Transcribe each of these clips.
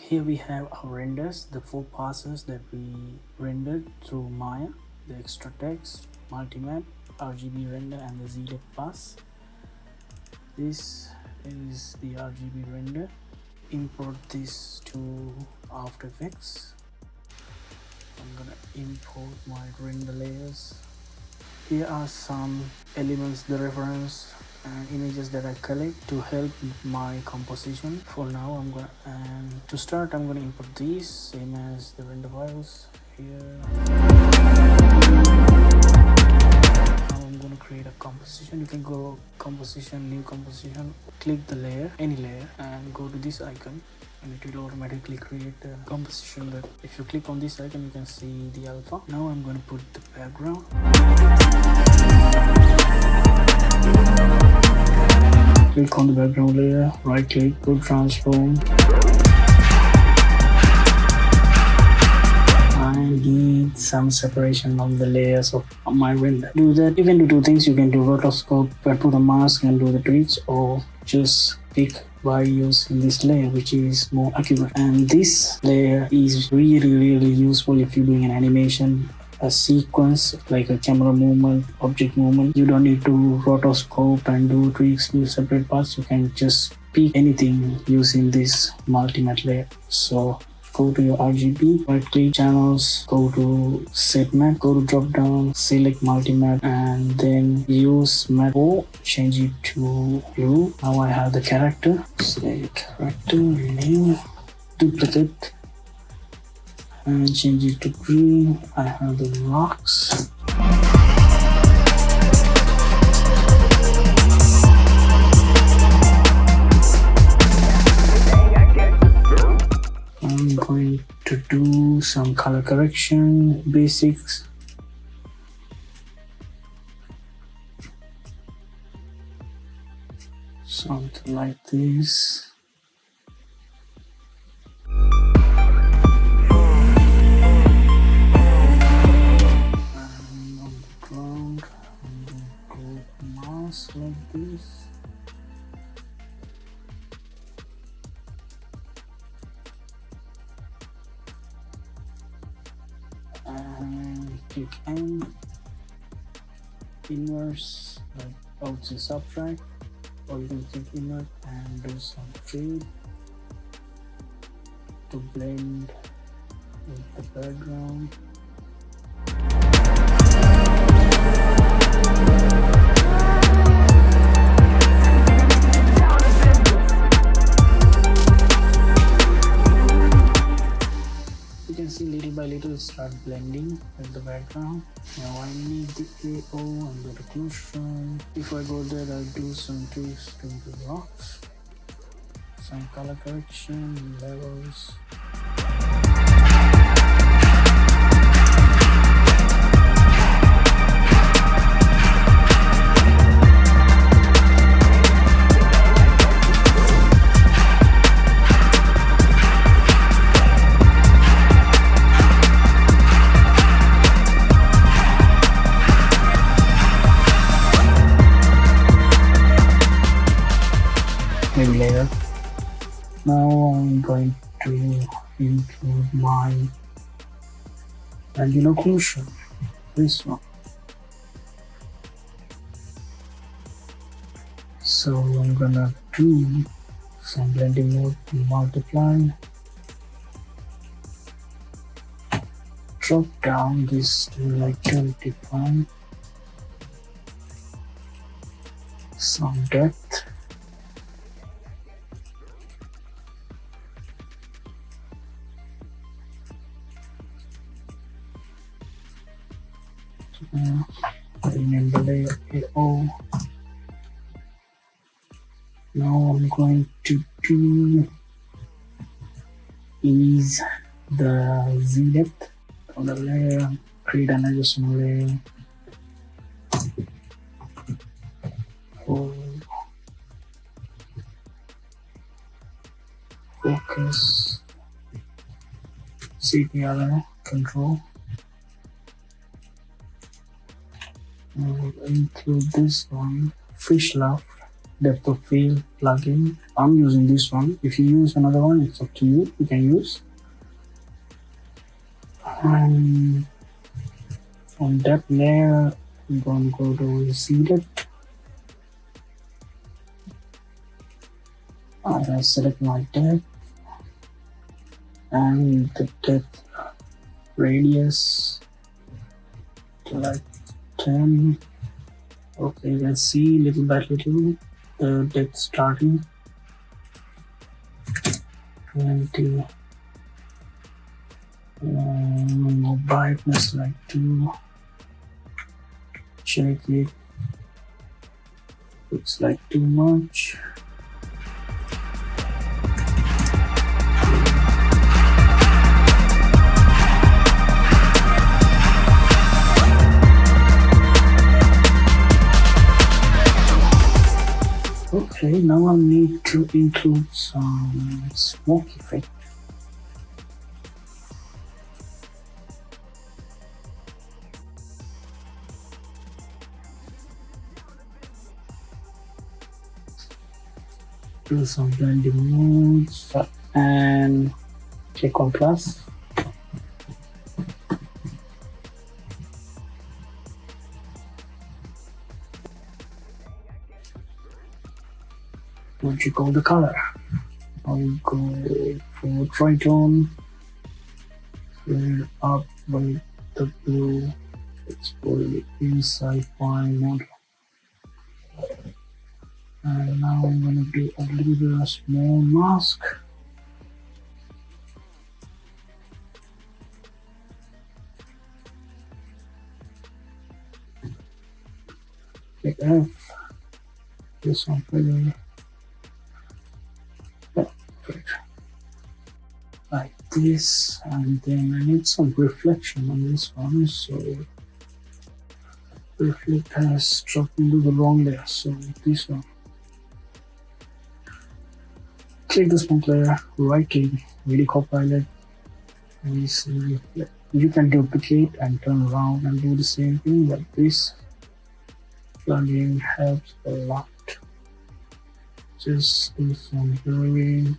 Here we have our renders, the 4 passes that we rendered through Maya, the extra text, multimap, RGB render and the ZDEP pass. This is the RGB render. Import this to After Effects. I'm gonna import my render layers. Here are some elements, the reference and images that I collect to help my composition. For now, to start, I'm gonna import these, same as the render files here. Now I'm gonna create a composition. You can go composition, new composition, click the layer, any layer, and go to this icon. And it will automatically create a composition. That if you click on this icon, you can see the alpha. Now I'm going to put the background. Click on the background layer, right click, go transform. I need some separation of the layers of my render. Do that. You can do two things. You can do rotoscope, put a mask and do the tweaks, or just pick by using this layer, which is more accurate. And this layer is really useful if you're doing an animation, a sequence like a camera movement, object movement. You don't need to rotoscope and do tweaks to separate parts. You can just pick anything using this multimap layer. So go to your RGB, right click channels, go to set matte, go to drop down, select multimap and then use matte or change it to blue. Now I have the character, say character name, duplicate and change it to green. I have the rocks. I'm going to do some color correction basics. Something like this. And on the ground, I'm going to go mask like this. And click N, inverse, like outside subtract, or you can click invert and do some fade to blend with the background. See, little by little start blending with the background. Now I need the AO and the occlusion. Before I go there, I'll do some tweaks to the rocks, some color correction, levels. Maybe later. Now I'm going to include my blending occlusion, this one. So I'm gonna do some blending mode, multiply, drop down this to like 25, some depth. Remember layer AO. Now I'm going to do is the Z depth on the layer, create an adjustment layer for focus, CPR control. I will include this one, fish laugh depth of field plugin. I'm using this one. If you use another one, it's up to you. You can use. On depth layer, I'm going to go to receded. I'm going to select my depth and the depth radius to like 10. Okay, let's see little by little the depth starting. 20. More brightness like 2. Check it. Looks like too much. Okay, now I need to include some smoke effect. Do some blending modes and click on plus. What you call the color? I will go for tritone. Fill up with the blue. Let's put it inside my model. And now I'm gonna do a little bit of small mask. Click F. This one further. Like this, and then I need some reflection on this one, so reflect has dropped into the wrong layer, so this one. Click the smoke layer, right click, video copilot, and see reflect. You can duplicate and turn around and do the same thing, but this plugin helps a lot. Just do some blurring.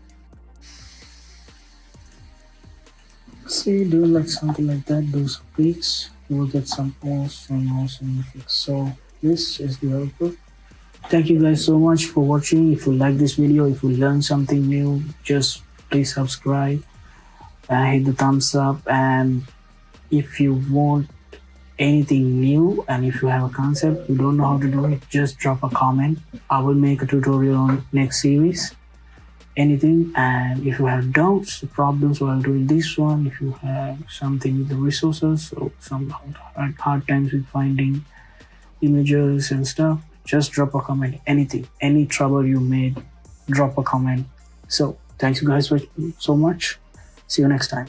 See, do like something like that, do some tweaks, you will get some awesome effects. So this is the output. Thank you guys so much for watching. If you like this video, if you learned something new, just please subscribe and hit the thumbs up. And if you want anything new and if you have a concept you don't know how to do it, just drop a comment. I will make a tutorial on next series, anything. And if you have doubts, problems while doing this one, if you have something with the resources or some hard times with finding images and stuff, just drop a comment. Anything, any trouble you made, drop a comment. So thanks you guys so much. See you next time.